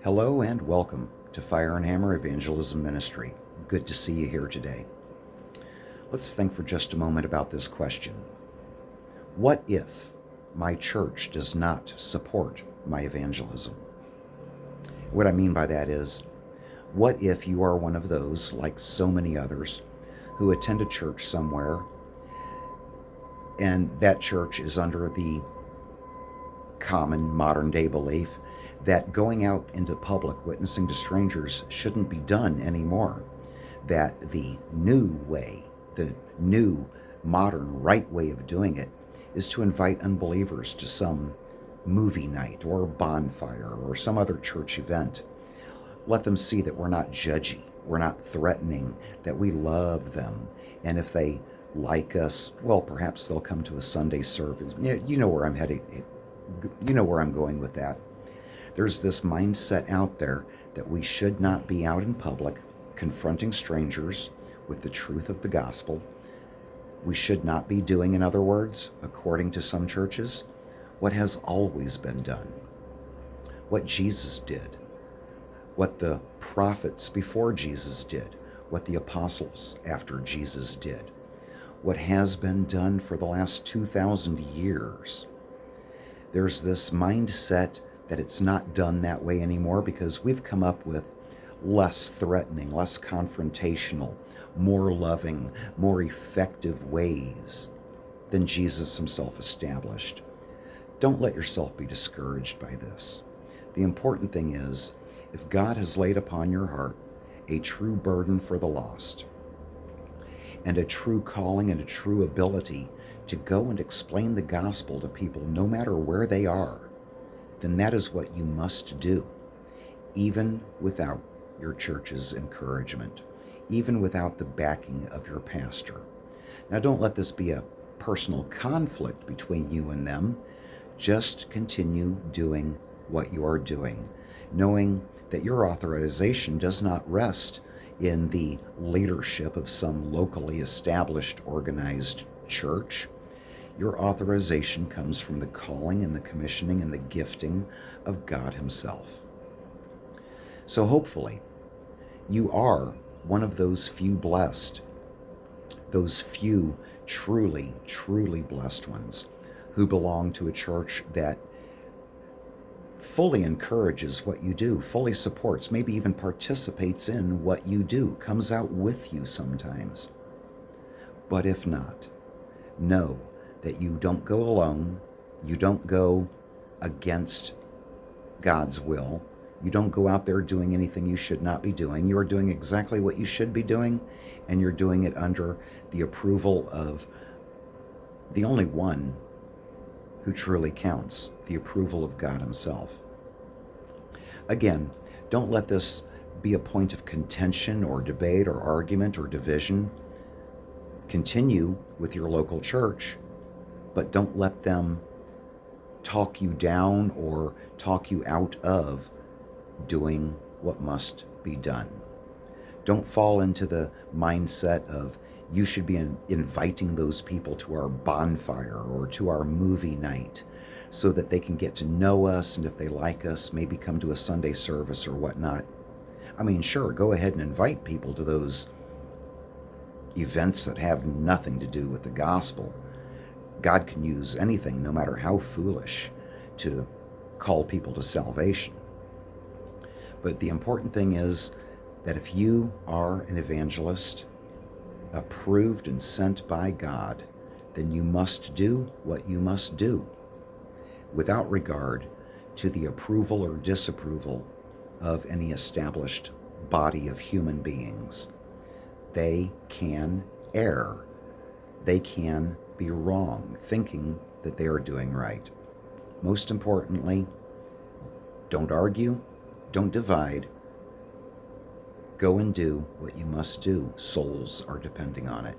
Hello and welcome to Fire and Hammer Evangelism Ministry. Good to see you here today. Let's think for just a moment about this question. What if my church does not support my evangelism? What I mean by that is, what if you are one of those, like so many others, who attend a church somewhere and that church is under the common modern-day belief that going out into public witnessing to strangers shouldn't be done anymore, that the new way, the new modern right way of doing it is to invite unbelievers to some movie night or bonfire or some other church event. Let them see that we're not judgy, we're not threatening, that we love them, and if they like us, well, perhaps they'll come to a Sunday service. Yeah, you know where I'm heading. You know where I'm going with that. There's this mindset out there that we should not be out in public confronting strangers with the truth of the gospel. We should not be doing, in other words, according to some churches, what has always been done, what Jesus did, what the prophets before Jesus did, what the apostles after Jesus did, what has been done for the last 2,000 years. There's this mindset that it's not done that way anymore because we've come up with less threatening, less confrontational, more loving, more effective ways than Jesus himself established. Don't let yourself be discouraged by this. The important thing is, if God has laid upon your heart a true burden for the lost, and a true calling and a true ability to go and explain the gospel to people no matter where they are, then that is what you must do, even without your church's encouragement, even without the backing of your pastor. Now, don't let this be a personal conflict between you and them. Just continue doing what you are doing, knowing that your authorization does not rest in the leadership of some locally established organized church. Your authorization comes from the calling and the commissioning and the gifting of God himself. So hopefully, you are one of those few blessed, those few truly, truly blessed ones who belong to a church that fully encourages what you do, fully supports, maybe even participates in what you do, comes out with you sometimes. But if not, know that you don't go alone, you don't go against God's will, you don't go out there doing anything you should not be doing. You are doing exactly what you should be doing, and you're doing it under the approval of the only one who truly counts, the approval of God himself. Again, don't let this be a point of contention or debate or argument or division. Continue with your local church, but don't let them talk you down or talk you out of doing what must be done. Don't fall into the mindset of you should be inviting those people to our bonfire or to our movie night so that they can get to know us, and if they like us, maybe come to a Sunday service or whatnot. I mean, sure, go ahead and invite people to those events that have nothing to do with the gospel. God can use anything, no matter how foolish, to call people to salvation. But the important thing is that if you are an evangelist, approved and sent by God, then you must do what you must do, without regard to the approval or disapproval of any established body of human beings. They can err. They can be wrong, thinking that they are doing right. Most importantly, don't argue, don't divide. Go and do what you must do. Souls are depending on it.